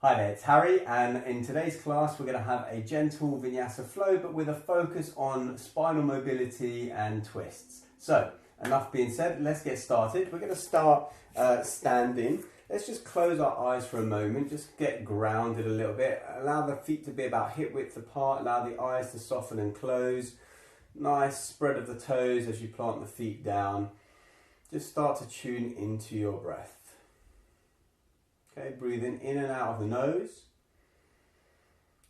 Hi there, it's Harry, and in today's class we're going to have a gentle Vinyasa Flow but with a focus on spinal mobility and twists. So, enough being said, let's get started. We're going to start standing. Let's just close our eyes for a moment, just get grounded a little bit. Allow the feet to be about hip width apart, allow the eyes to soften and close. Nice spread of the toes as you plant the feet down. Just start to tune into your breath. Okay, breathing in and out of the nose,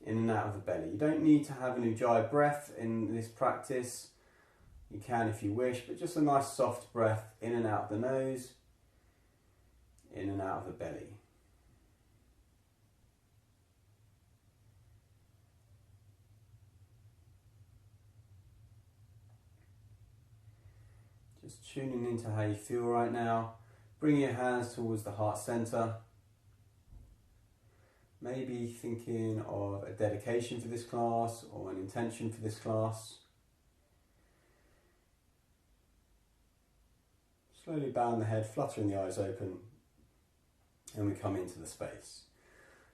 in and out of the belly. You don't need to have an ujjayi breath in this practice. You can if you wish, but just a nice soft breath in and out of the nose, in and out of the belly. Just tuning into how you feel right now. Bring your hands towards the heart center. Maybe thinking of a dedication for this class or an intention for this class. Slowly bowing the head, fluttering the eyes open, and we come into the space.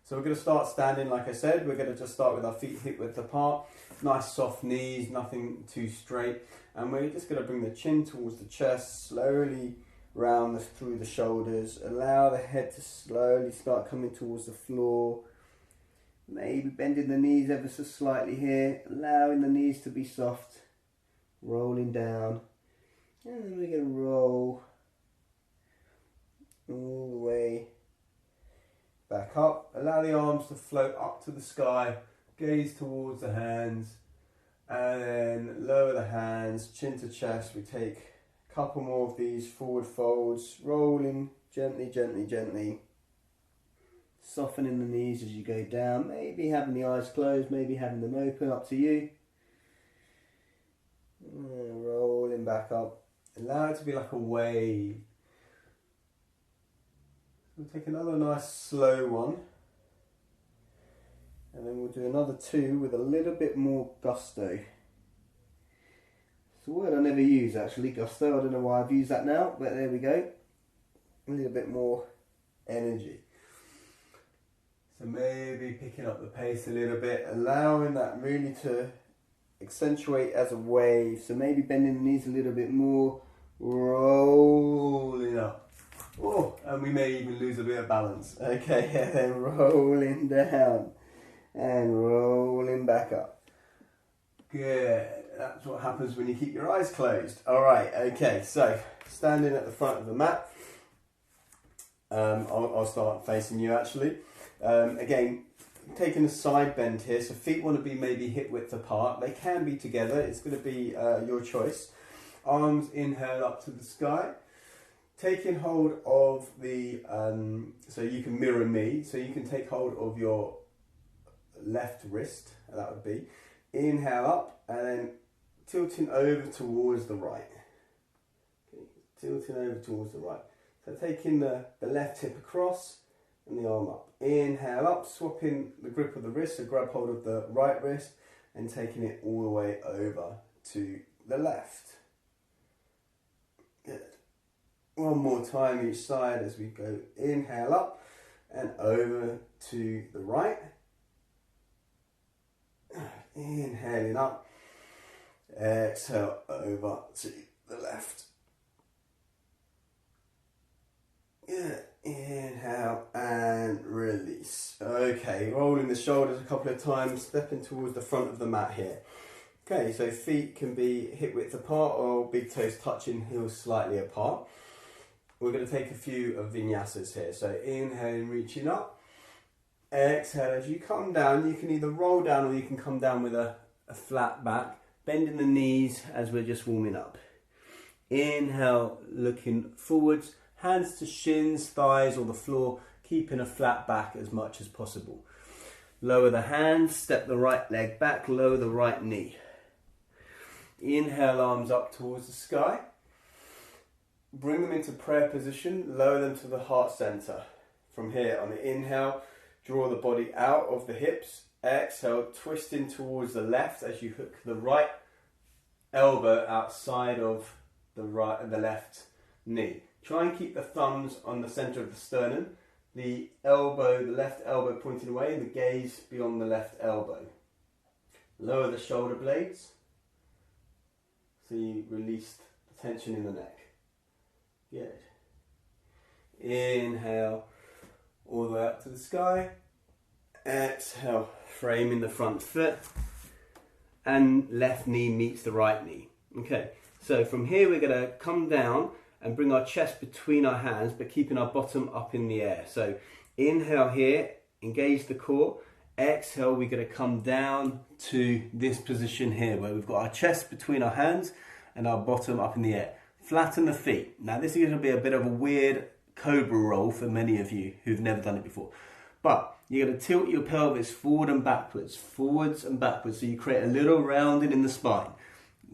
So we're going to start standing, like I said. We're going to just start with our feet hip width apart. Nice soft knees, nothing too straight. And we're just going to bring the chin towards the chest, slowly round through the shoulders. Allow the head to slowly start coming towards the floor. Maybe bending the knees ever so slightly here. Allowing the knees to be soft. Rolling down. And then we're going to roll all the way back up. Allow the arms to float up to the sky. Gaze towards the hands. And then lower the hands, chin to chest. We take couple more of these forward folds, rolling gently, gently, gently. Softening the knees as you go down, maybe having the eyes closed, maybe having them open, up to you. And rolling back up. Allow it to be like a wave. We'll take another nice slow one. And then we'll do another two with a little bit more gusto. It's a word I never use actually, gusto. I don't know why I've used that now, but there we go. A little bit more energy. So maybe picking up the pace a little bit, allowing that really to accentuate as a wave. So maybe bending the knees a little bit more, rolling up. Oh, and we may even lose a bit of balance. Okay, and then rolling down and rolling back up. Good. That's what happens when you keep your eyes closed. All right, okay, so standing at the front of the mat. I'll start facing you actually. Again, taking a side bend here, so feet want to be maybe hip width apart. They can be together, it's going to be your choice. Arms inhale up to the sky. Taking hold of the, so you can mirror me, so you can take hold of your left wrist, that would be. Inhale up and then tilting over towards the right. Okay, tilting over towards the right. So taking the left hip across and the arm up. Inhale up, swapping the grip of the wrist, so grab hold of the right wrist and taking it all the way over to the left. Good. One more time each side as we go. Inhale up and over to the right. Inhaling up, exhale over to the left. Yeah. Inhale and release. Okay, rolling the shoulders a couple of times, stepping towards the front of the mat here. Okay, so feet can be hip width apart or big toes touching, heels slightly apart. We're going to take a few of vinyasas here. So inhaling, reaching up. Exhale, as you come down, you can either roll down or you can come down with a flat back, bending the knees as we're just warming up. Inhale, looking forwards, hands to shins, thighs or the floor, keeping a flat back as much as possible. Lower the hands, step the right leg back, lower the right knee. Inhale, arms up towards the sky. Bring them into prayer position, lower them to the heart center. From here, on the inhale, draw the body out of the hips. Exhale, twisting towards the left as you hook the right elbow outside of the left knee. Try and keep the thumbs on the center of the sternum. the elbow, the left elbow pointing away, and the gaze be on the left elbow. Lower the shoulder blades, so you release the tension in the neck. Good. Inhale, all the way up to the sky. Exhale, framing the front foot, and left knee meets the right knee. Okay, so from here we're going to come down and bring our chest between our hands, but keeping our bottom up in the air. So inhale here, engage the core. Exhale, we're going to come down to this position here where we've got our chest between our hands and our bottom up in the air. Flatten the feet. Now this is going to be a bit of a weird cobra roll for many of you who've never done it before. But you're going to tilt your pelvis forwards and backwards, so you create a little rounding in the spine.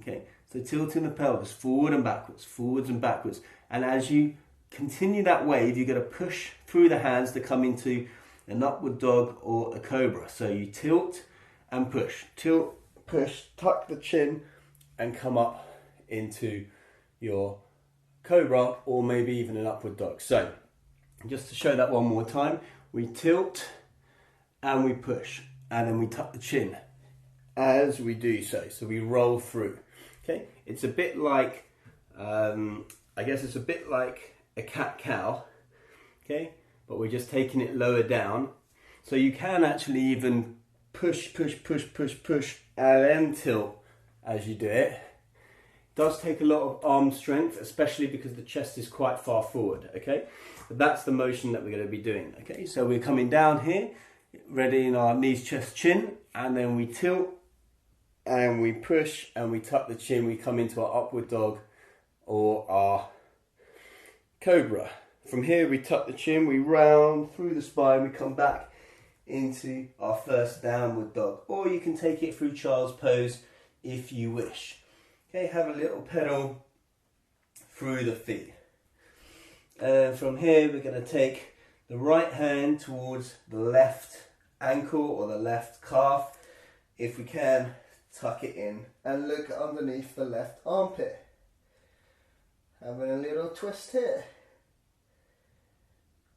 Okay, so tilting the pelvis forwards and backwards. And as you continue that wave, you're going to push through the hands to come into an upward dog or a cobra. So you tilt and push, tuck the chin and come up into your cobra or maybe even an upward dog. So just to show that one more time, we tilt and we push and then we tuck the chin as we do so. So we roll through. Okay, it's a bit like, I guess it's a bit like a cat-cow. Okay, but we're just taking it lower down. So you can actually even push and then tilt as you do it. It does take a lot of arm strength, especially because the chest is quite far forward. Okay, but that's the motion that we're going to be doing. Okay, so we're coming down here, ready in our knees, chest, chin, and then we tilt and we push and we tuck the chin. We come into our upward dog or our cobra. From here we tuck the chin, we round through the spine, we come back into our first downward dog, or you can take it through child's pose if you wish. Okay, have a little pedal through the feet. And from here we're going to take the right hand towards the left ankle or the left calf. If we can, tuck it in and look underneath the left armpit. Having a little twist here.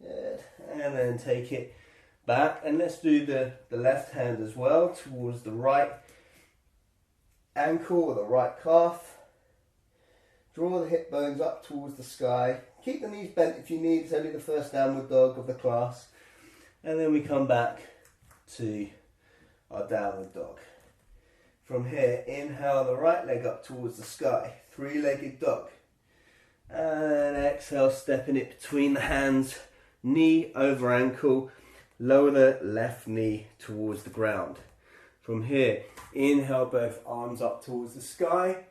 Good. And then take it back, and let's do the left hand as well towards the right ankle or the right calf. Draw the hip bones up towards the sky. Keep the knees bent if you need, it's only the first downward dog of the class. And then we come back to our downward dog. From here, inhale the right leg up towards the sky, three-legged dog. And exhale, stepping it between the hands, knee over ankle, lower the left knee towards the ground. From here, inhale both arms up towards the sky,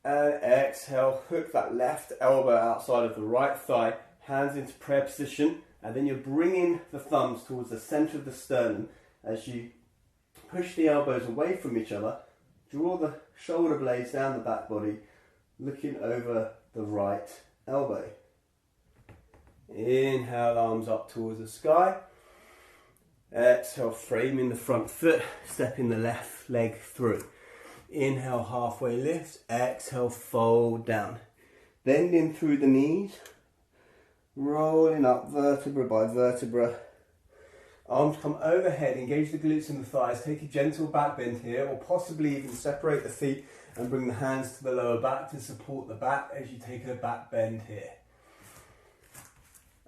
and exhale, hook that left elbow outside of the right thigh, hands into prayer position, and then you're bringing the thumbs towards the center of the sternum as you push the elbows away from each other, draw the shoulder blades down the back body, looking over the right elbow. Inhale, arms up towards the sky. Exhale, framing the front foot, stepping the left leg through. Inhale, halfway lift. Exhale, fold down. Bending through the knees, rolling up vertebra by vertebra. Arms come overhead, engage the glutes and the thighs. Take a gentle back bend here, or possibly even separate the feet and bring the hands to the lower back to support the back as you take a back bend here.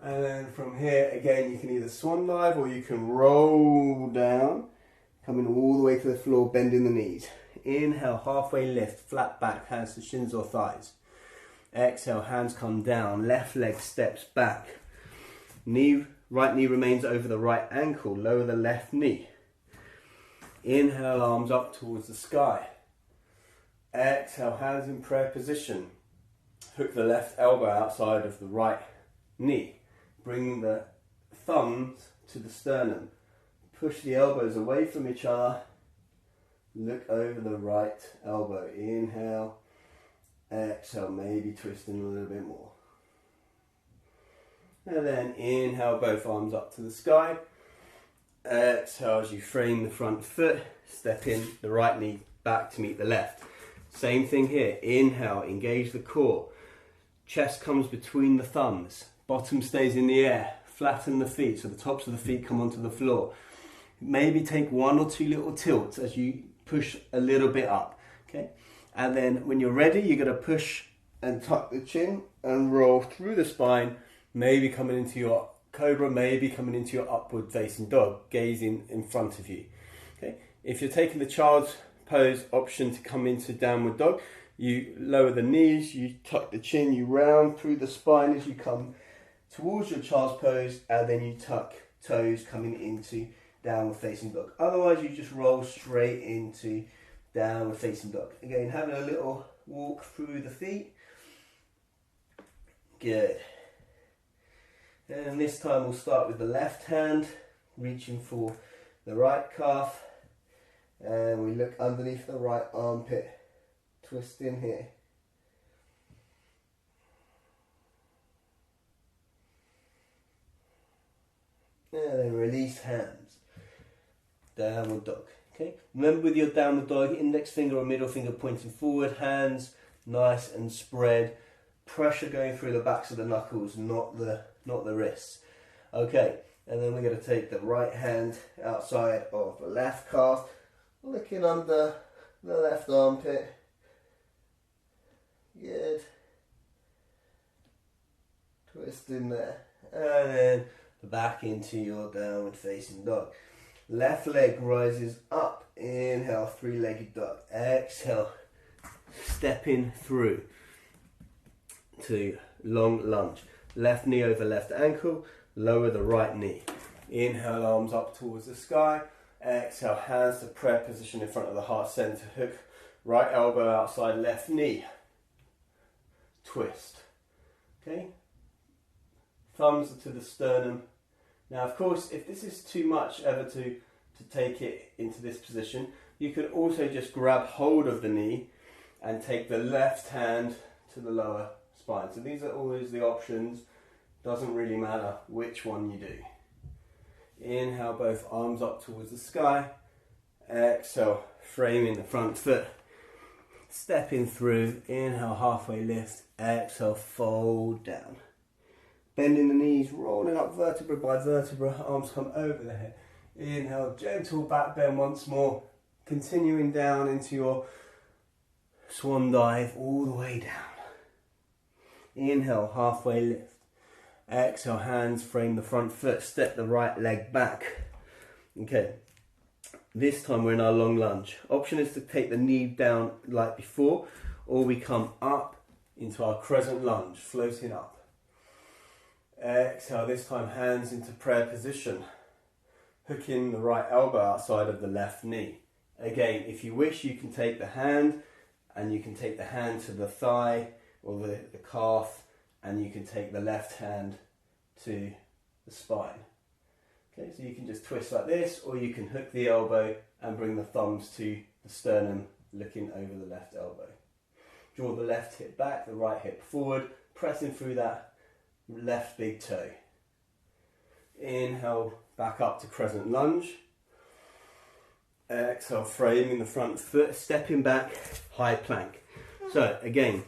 And then from here, again, you can either swan dive or you can roll down, coming all the way to the floor, bending the knees. Inhale, halfway lift, flat back, hands to shins or thighs. Exhale, hands come down, left leg steps back. Right knee remains over the right ankle, lower the left knee. Inhale, arms up towards the sky. Exhale, hands in prayer position. Hook the left elbow outside of the right knee. Bring the thumbs to the sternum. Push the elbows away from each other. Look over the right elbow. Inhale. Exhale, maybe twisting a little bit more. And then inhale, both arms up to the sky. Exhale as you frame the front foot. Step in the right knee back to meet the left. Same thing here. Inhale, engage the core. Chest comes between the thumbs. Bottom stays in the air. flatten the feet so the tops of the feet come onto the floor. Maybe take 1 or 2 little tilts as you push a little bit up, okay? And then when you're ready, you're going to push and tuck the chin and roll through the spine, maybe coming into your cobra, maybe coming into your upward facing dog, gazing in front of you, okay? If you're taking the child's pose option to come into downward dog, you lower the knees, you tuck the chin, you round through the spine as you come towards your child's pose, and then you tuck toes coming into downward facing dog. Otherwise, you just roll straight into downward facing dog. Again, having a little walk through the feet. Good. And this time we'll start with the left hand, reaching for the right calf, and we look underneath the right armpit, twist in here. And then release hands, downward dog. Okay. Remember, with your downward dog, index finger or middle finger pointing forward, hands nice and spread, pressure going through the backs of the knuckles, not the wrists. Okay, and then we're going to take the right hand outside of the left calf, looking under the left armpit. Good. Twist in there, and then back into your downward facing dog. Left leg rises up. Inhale, 3-legged dog. Exhale, stepping through to long lunge. Left knee over left ankle, lower the right knee. Inhale, arms up towards the sky. Exhale, hands to prayer position in front of the heart center. Hook right elbow outside left knee. Twist. Okay? Thumbs to the sternum. Now, of course, if this is too much ever to take it into this position, you could also just grab hold of the knee and take the left hand to the lower spine. So these are always the options. Doesn't really matter which one you do. Inhale, both arms up towards the sky. Exhale, framing the front foot. Stepping through. Inhale, halfway lift. Exhale, fold down. Bending the knees, rolling up vertebra by vertebra, arms come over the head. Inhale, gentle back bend once more, continuing down into your swan dive all the way down. Inhale, halfway lift. Exhale, hands frame the front foot, step the right leg back. Okay, this time we're in our long lunge. Option is to take the knee down like before, or we come up into our crescent lunge, floating up. Exhale, this time hands into prayer position, hooking the right elbow outside of the left knee. Again, if you wish, you can take the hand and you can take the hand to the thigh or the calf, and you can take the left hand to the spine. Okay, so you can just twist like this, or you can hook the elbow and bring the thumbs to the sternum, looking over the left elbow. Draw the left hip back, the right hip forward, pressing through that left big toe. Inhale, back up to crescent lunge. Exhale, framing the front foot, stepping back, high plank. So again,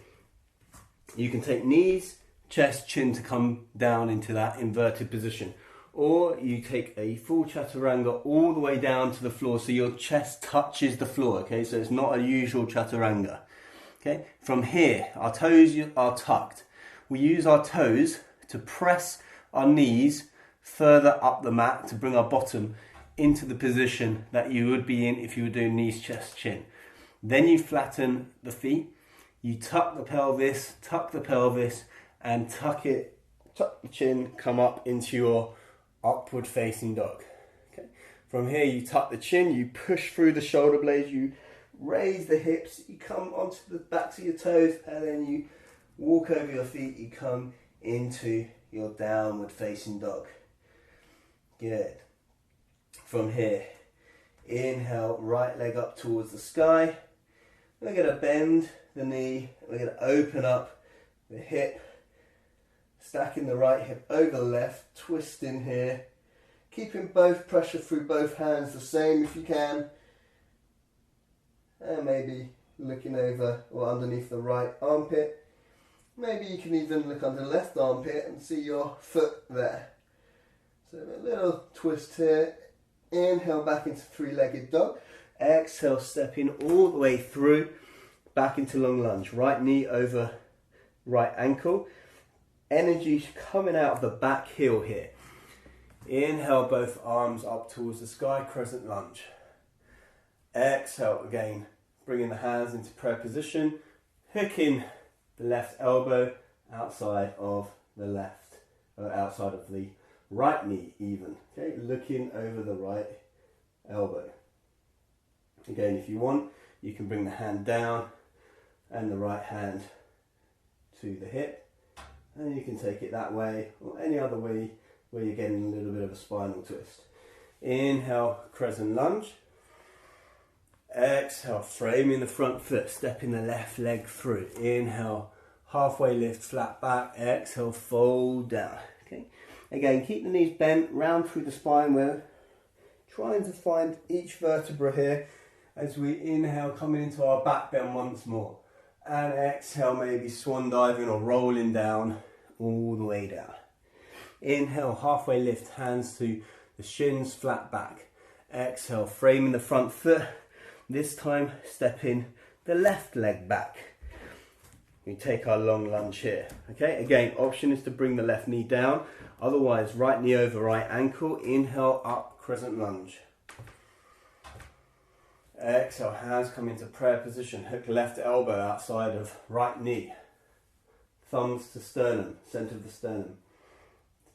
you can take knees, chest, chin to come down into that inverted position. Or you take a full chaturanga all the way down to the floor so your chest touches the floor, okay? So it's not a usual chaturanga, okay? From here, our toes are tucked. We use our toes to press our knees further up the mat to bring our bottom into the position that you would be in if you were doing knees, chest, chin. Then you flatten the feet, you tuck the pelvis, and tuck the chin, come up into your upward facing dog. Okay. From here you tuck the chin, you push through the shoulder blades, you raise the hips, you come onto the backs of your toes, and then you walk over your feet, you come into your downward facing dog. Good. From here, inhale, right leg up towards the sky. We're going to bend the knee, we're going to open up the hip, stacking the right hip over the left, twisting here, keeping both pressure through both hands the same if you can, and maybe looking over or underneath the right armpit. Maybe you can even look under the left armpit and see your foot there. So a little twist here. Inhale back into three-legged dog. Exhale, stepping all the way through, back into long lunge. Right knee over right ankle. Energy coming out of the back heel here. Inhale, both arms up towards the sky, crescent lunge. Exhale again, bringing the hands into prayer position, hooking the left elbow outside of the left, or outside of the right knee even. Okay, looking over the right elbow. Again, if you want, you can bring the hand down and the right hand to the hip, and you can take it that way or any other way where you're getting a little bit of a spinal twist. Inhale, crescent lunge. Exhale, framing the front foot, stepping the left leg through. Inhale, halfway lift, flat back. Exhale, fold down. Okay. Again, keep the knees bent, round through the spine. We're trying to find each vertebra here as we inhale, coming into our back bend once more. And exhale, maybe swan diving or rolling down, all the way down. Inhale, halfway lift, hands to the shins, flat back. Exhale, framing the front foot. This time, stepping the left leg back. We take our long lunge here. Okay, again, option is to bring the left knee down. Otherwise, right knee over right ankle. Inhale, up, crescent lunge. Exhale, hands come into prayer position. Hook left elbow outside of right knee. Thumbs to sternum, center of the sternum.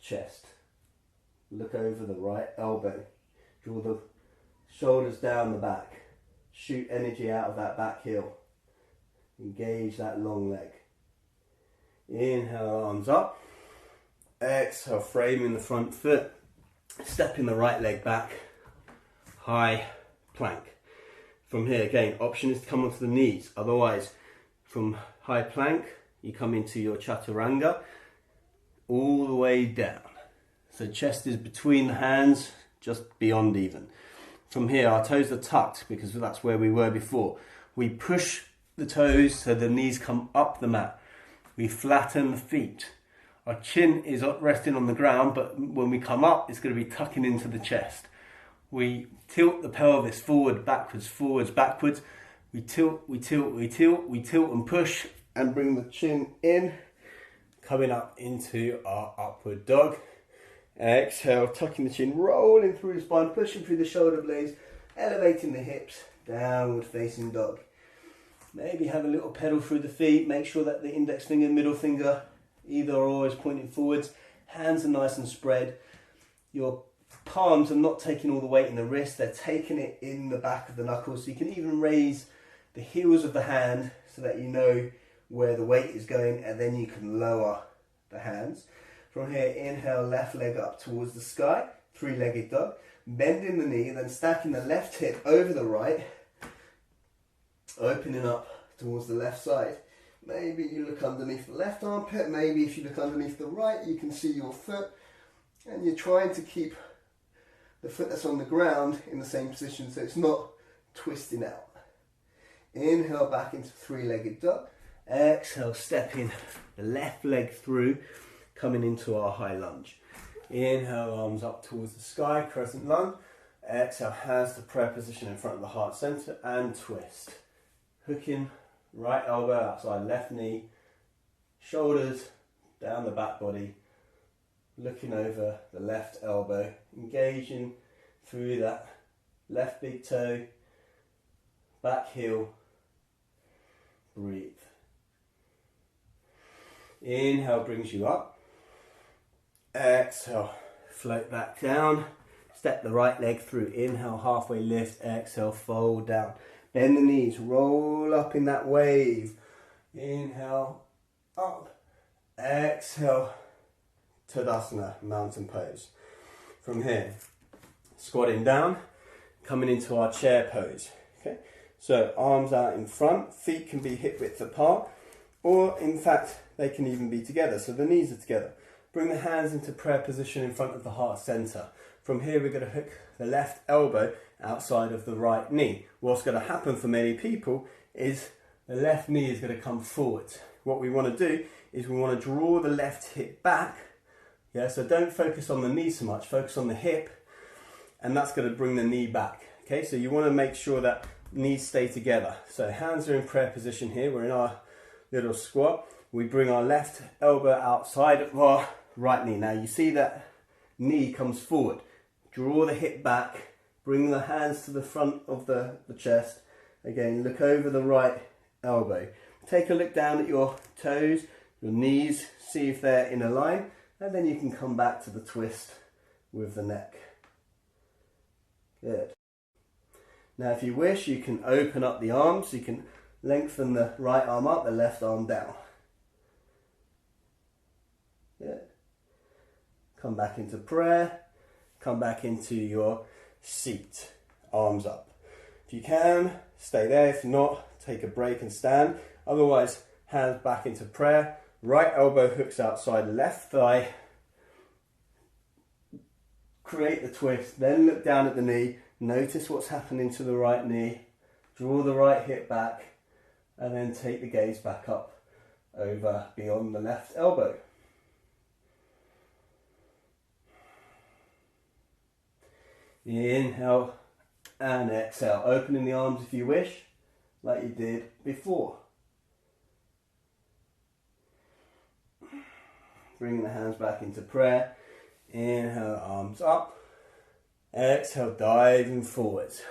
Chest. Look over the right elbow. Draw the shoulders down the back. Shoot energy out of that back heel. Engage that long leg. Inhale, arms up. Exhale, framing the front foot. Stepping the right leg back. High plank. From here, again, option is to come onto the knees. Otherwise, from high plank, you come into your chaturanga, all the way down. So chest is between the hands, just beyond even. From here, our toes are tucked because that's where we were before. We push the toes so the knees come up the mat. We flatten the feet. Our chin is resting on the ground, but when we come up, it's going to be tucking into the chest. We tilt the pelvis forward, backwards, forwards, backwards. We tilt, we tilt, we tilt, we tilt and push and bring the chin in, coming up into our upward dog. Exhale, tucking the chin, rolling through the spine, pushing through the shoulder blades, elevating the hips, downward facing dog. Maybe have a little pedal through the feet, make sure that the index finger, middle finger, either or is pointing forwards. Hands are nice and spread. Your palms are not taking all the weight in the wrist, they're taking it in the back of the knuckles. So you can even raise the heels of the hand so that you know where the weight is going, and then you can lower the hands. From here, inhale, left leg up towards the sky, three-legged dog. Bending the knee, then stacking the left hip over the right, opening up towards the left side. Maybe you look underneath the left armpit, maybe if you look underneath the right, you can see your foot, and you're trying to keep the foot that's on the ground in the same position so it's not twisting out. Inhale back into three-legged dog. Exhale, stepping the left leg through, coming into our high lunge. Inhale, arms up towards the sky, crescent lunge. Exhale, hands to prayer position in front of the heart center and twist. Hooking right elbow outside left knee, shoulders down the back body, looking over the left elbow, engaging through that left big toe, back heel, breathe. Inhale brings you up. Exhale, float back down. Step the right leg through. Inhale, halfway lift. Exhale, fold down. Bend the knees, roll up in that wave. Inhale, up. Exhale, Tadasana, mountain pose. From here, squatting down, coming into our chair pose. Okay, so arms out in front, feet can be hip width apart, or in fact, they can even be together, so the knees are together. Bring the hands into prayer position in front of the heart center. From here, we're going to hook the left elbow outside of the right knee. What's going to happen for many people is the left knee is going to come forward. What we want to do is we want to draw the left hip back, Yeah, so don't focus on the knee so much, focus on the hip, and that's going to bring the knee back. Okay, so you want to make sure that knees stay together. So hands are in prayer position here, we're in our little squat. We bring our left elbow outside of our right knee. Now you see that knee comes forward. Draw the hip back, bring the hands to the front of the chest. Again, look over the right elbow. Take a look down at your toes, your knees, see if they're in a line, and then you can come back to the twist with the neck. Good. Now if you wish, you can open up the arms. You can lengthen the right arm up, the left arm down. Good. Come back into prayer. Come back into your seat. Arms up. If you can, stay there. If not, take a break and stand. Otherwise, hands back into prayer. Right elbow hooks outside left thigh. Create the twist. Then look down at the knee. Notice what's happening to the right knee. Draw the right hip back. And then take the gaze back up over beyond the left elbow. Inhale and exhale. Opening the arms if you wish, like you did before. Bring the hands back into prayer. Inhale, arms up. Exhale, diving forwards.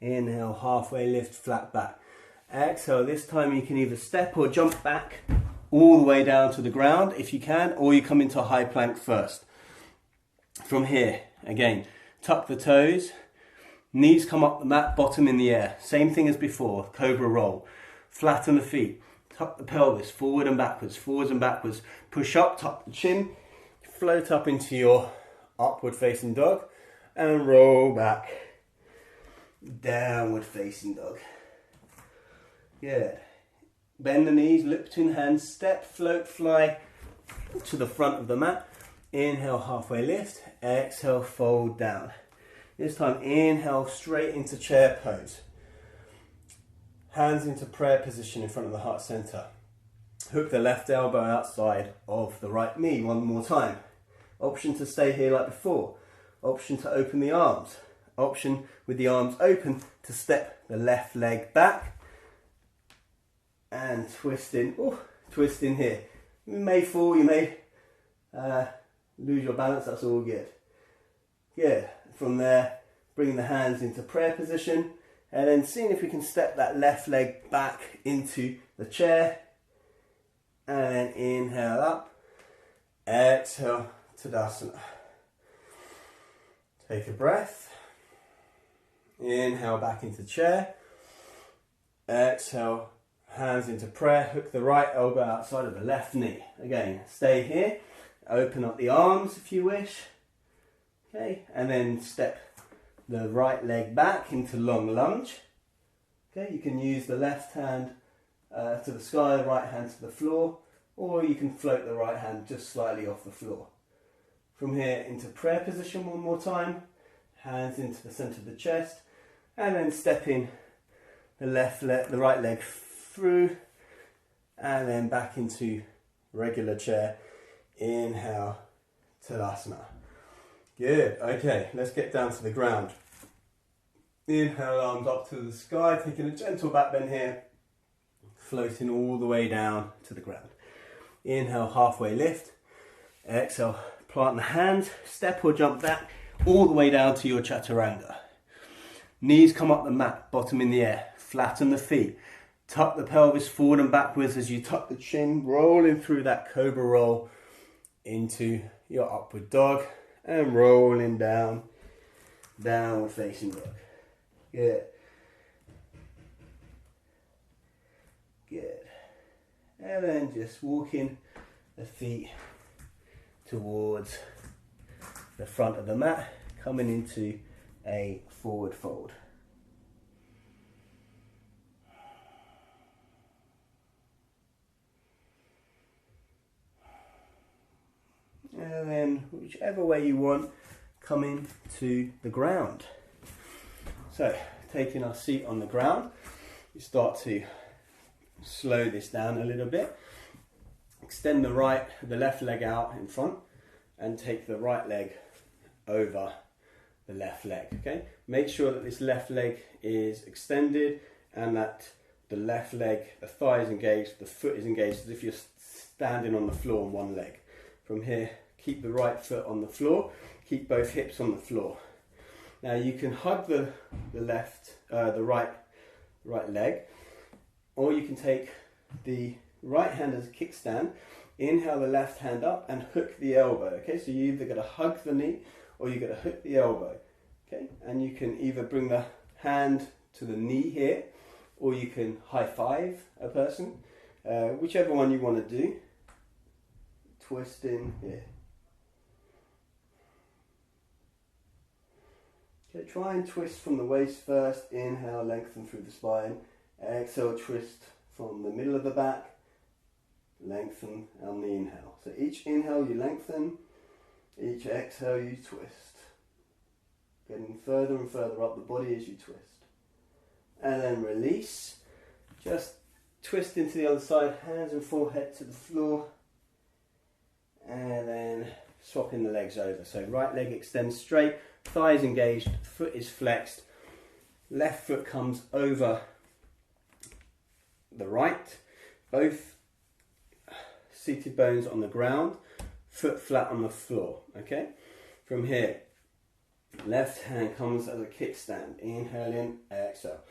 Inhale, halfway lift, flat back. Exhale, this time you can either step or jump back all the way down to the ground if you can, or you come into a high plank first. From here, again, tuck the toes, knees come up the mat, bottom in the air. Same thing as before, cobra roll. Flatten the feet, tuck the pelvis, forwards and backwards. Push up, tuck the chin, float up into your upward facing dog, and roll back. Downward facing dog. Good. Bend the knees, look between the hands, step, float, fly to the front of the mat. Inhale, halfway lift. Exhale, fold down. This time, inhale, straight into chair pose. Hands into prayer position in front of the heart center. Hook the left elbow outside of the right knee one more time. Option to stay here like before. Option to open the arms. Option with the arms open to step the left leg back and twist in. Oh, twist in here. You may fall, you may lose your balance, that's all good. Good. From there, bring the hands into prayer position and then seeing if we can step that left leg back into the chair and then inhale up, exhale, Tadasana. Take a breath. Inhale back into chair. Exhale, hands into prayer. Hook the right elbow outside of the left knee. Again, stay here. Open up the arms if you wish. Okay, and then step the right leg back into long lunge. Okay, you can use the left hand to the sky, the right hand to the floor, or you can float the right hand just slightly off the floor. From here into prayer position one more time. Hands into the center of the chest, and then step in the right leg through, and then back into regular chair. Inhale, Tadasana. Good. Okay, let's get down to the ground. Inhale, arms up to the sky, taking a gentle back bend here, floating all the way down to the ground. Inhale, halfway lift. Exhale, plant the hands, step or jump back all the way down to your chaturanga. Knees come up the mat, bottom in the air. Flatten the feet. Tuck the pelvis forward and backwards as you tuck the chin, rolling through that cobra roll into your upward dog and rolling down, downward facing dog. Good. Good. And then just walking the feet towards the front of the mat, coming into a forward fold. And then whichever way you want, coming to the ground. So taking our seat on the ground, you start to slow this down a little bit. extend the left leg out in front and take the right leg over the left leg. Okay, make sure that this left leg is extended and that the left leg, the thigh is engaged, the foot is engaged as if you're standing on the floor on one leg. From here, keep the right foot on the floor, keep both hips on the floor. Now you can hug the right leg, or you can take the right hand as a kickstand, inhale the left hand up and hook the elbow. Okay, so you either got to hug the knee or you got to hook the elbow. Okay, and you can either bring the hand to the knee here, or you can high five a person, whichever one you want to do. Twist in here. Okay, try and twist from the waist first. Inhale, lengthen through the spine. Exhale, twist from the middle of the back. Lengthen on the inhale. So each inhale you lengthen, each exhale you twist. Getting further and further up the body as you twist. And then release. Just twist into the other side, hands and forehead to the floor. And then swapping the legs over. So right leg extends straight, thighs engaged, foot is flexed, left foot comes over the right, both seated bones on the ground, foot flat on the floor. Okay, from here, left hand comes as a kickstand. Inhale in, exhale.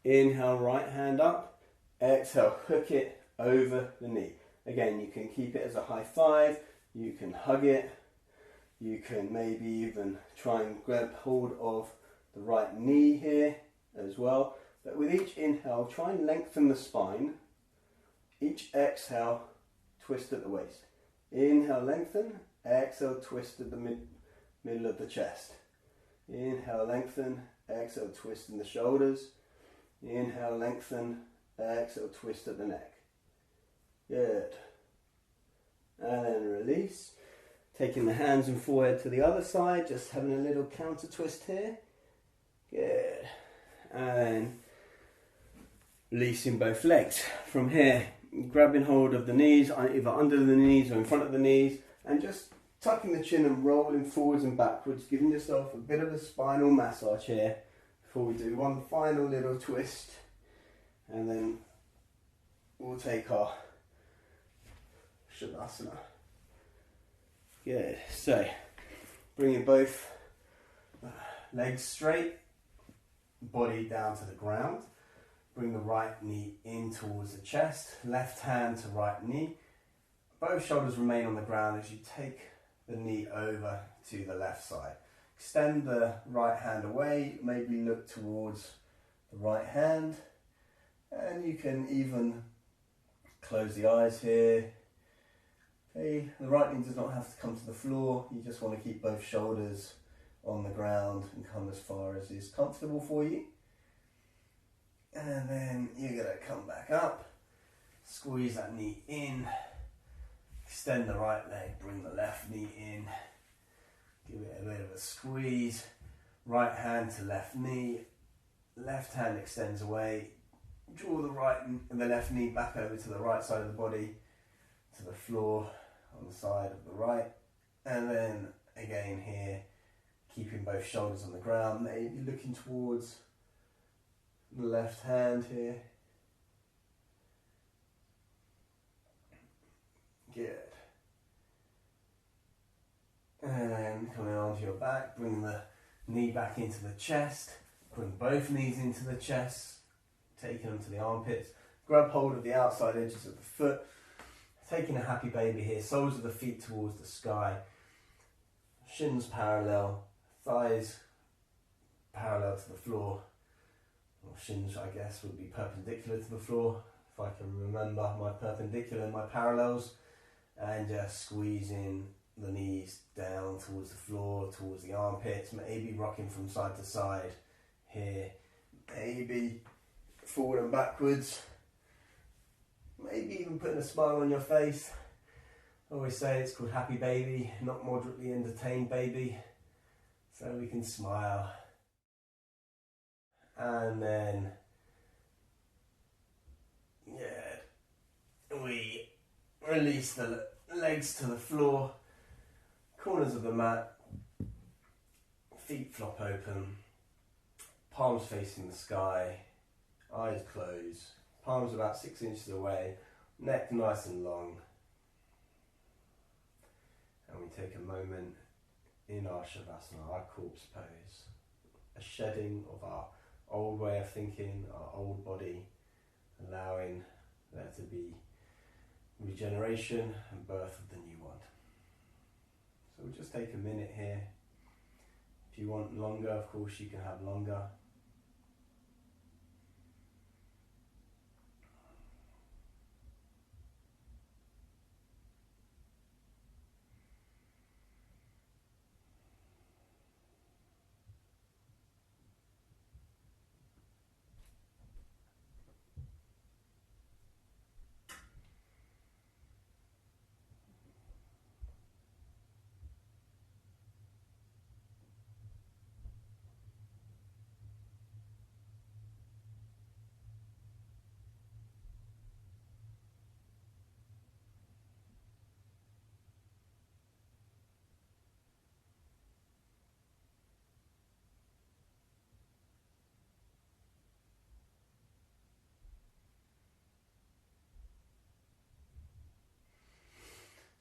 Inhale, right hand up, exhale, hook it over the knee. Again, you can keep it as a high five, you can hug it, you can maybe even try and grab hold of the right knee here as well. But with each inhale, try and lengthen the spine. Each exhale, twist at the waist. Inhale, lengthen. Exhale, twist at the middle of the chest. Inhale, lengthen. Exhale, twist in the shoulders. Inhale, lengthen. Exhale, twist at the neck. Good. And then release. Taking the hands and forehead to the other side, just having a little counter twist here. Good. And then releasing both legs. From here, grabbing hold of the knees, either under the knees or in front of the knees, and just tucking the chin and rolling forwards and backwards, giving yourself a bit of a spinal massage here before we do one final little twist. And then we'll take our Shavasana. Good. So, bringing both legs straight, body down to the ground. Bring the right knee in towards the chest, left hand to right knee. Both shoulders remain on the ground as you take the knee over to the left side. Extend the right hand away, maybe look towards the right hand. And you can even close the eyes here. Okay, the right knee does not have to come to the floor. You just want to keep both shoulders on the ground and come as far as is comfortable for you. And then you're going to come back up, squeeze that knee in, extend the right leg, bring the left knee in, give it a bit of a squeeze, right hand to left knee, left hand extends away, draw the left knee back over to the right side of the body, to the floor on the side of the right, and then again here, keeping both shoulders on the ground, maybe looking towards the left hand here. Good. And then coming onto your back, bring the knee back into the chest, bring both knees into the chest, taking them to the armpits, grab hold of the outside edges of the foot, taking a happy baby here, soles of the feet towards the sky, shins parallel, thighs parallel to the floor. Shins, I guess, would be perpendicular to the floor, if I can remember my perpendicular and my parallels, and just squeezing the knees down towards the floor, towards the armpits, maybe rocking from side to side here, maybe forward and backwards, maybe even putting a smile on your face. I always say it's called happy baby, not moderately entertained baby, so we can smile. And then, yeah, we release the legs to the floor, corners of the mat, feet flop open, palms facing the sky, eyes closed, palms about 6 inches away, neck nice and long. And we take a moment in our Shavasana, our corpse pose, a shedding of our old way of thinking, our old body, allowing there to be regeneration and birth of the new one. So we'll just take a minute here. If you want longer, of course you can have longer.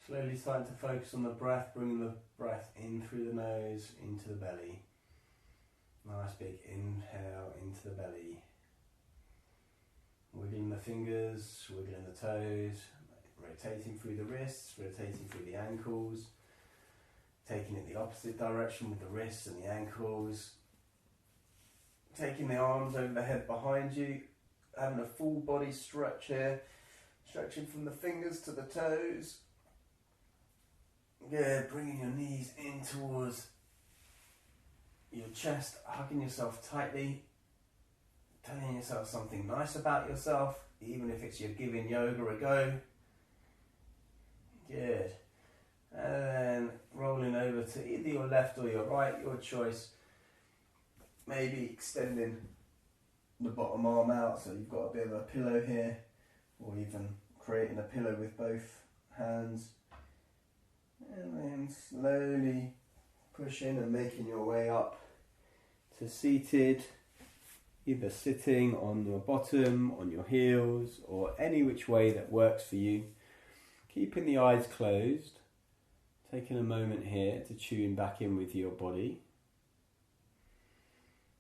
Slowly starting to focus on the breath, bringing the breath in through the nose, into the belly. Nice big inhale into the belly. Wiggling the fingers, wiggling the toes, rotating through the wrists, rotating through the ankles, taking it the opposite direction with the wrists and the ankles, taking the arms over the head behind you, having a full body stretch here, stretching from the fingers to the toes. Good, bringing your knees in towards your chest, hugging yourself tightly, telling yourself something nice about yourself, even if it's your giving yoga a go. Good. And then rolling over to either your left or your right, your choice. Maybe extending the bottom arm out so you've got a bit of a pillow here, or even creating a pillow with both hands. And then slowly pushing and making your way up to seated, either sitting on your bottom, on your heels, or any which way that works for you. Keeping the eyes closed, taking a moment here to tune back in with your body.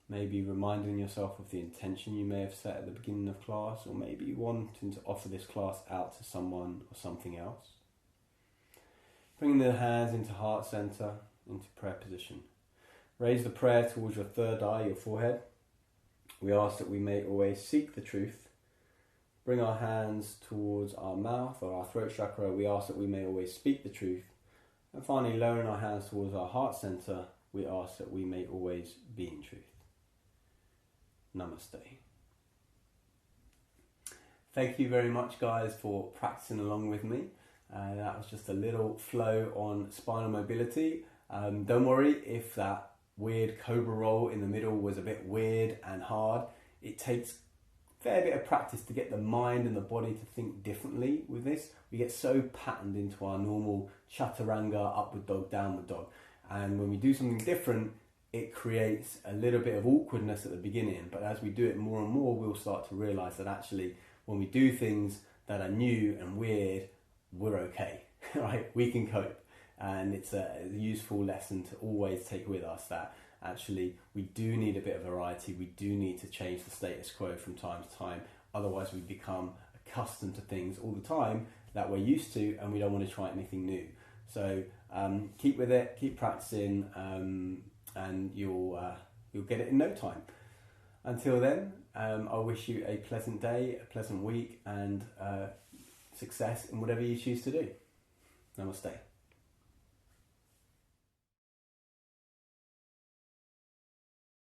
Maybe reminding yourself of the intention you may have set at the beginning of class, or maybe wanting to offer this class out to someone or something else. Bringing the hands into heart center, into prayer position. Raise the prayer towards your third eye, your forehead. We ask that we may always seek the truth. Bring our hands towards our mouth or our throat chakra. We ask that we may always speak the truth. And finally, lowering our hands towards our heart center, we ask that we may always be in truth. Namaste. Thank you very much, guys, for practicing along with me. That was just a little flow on spinal mobility. Don't worry if that weird cobra roll in the middle was a bit weird and hard. It takes a fair bit of practice to get the mind and the body to think differently with this. We get so patterned into our normal chaturanga, upward dog, downward dog. And when we do something different, it creates a little bit of awkwardness at the beginning. But as we do it more and more, we'll start to realize that actually when we do things that are new and weird, we're okay, right? We can cope. And it's a useful lesson to always take with us that actually we do need a bit of variety. We do need to change the status quo from time to time. Otherwise we become accustomed to things all the time that we're used to, and we don't want to try anything new. So keep with it, keep practicing, and you'll get it in no time. Until then, I wish you a pleasant day, a pleasant week, and success in whatever you choose to do. Namaste.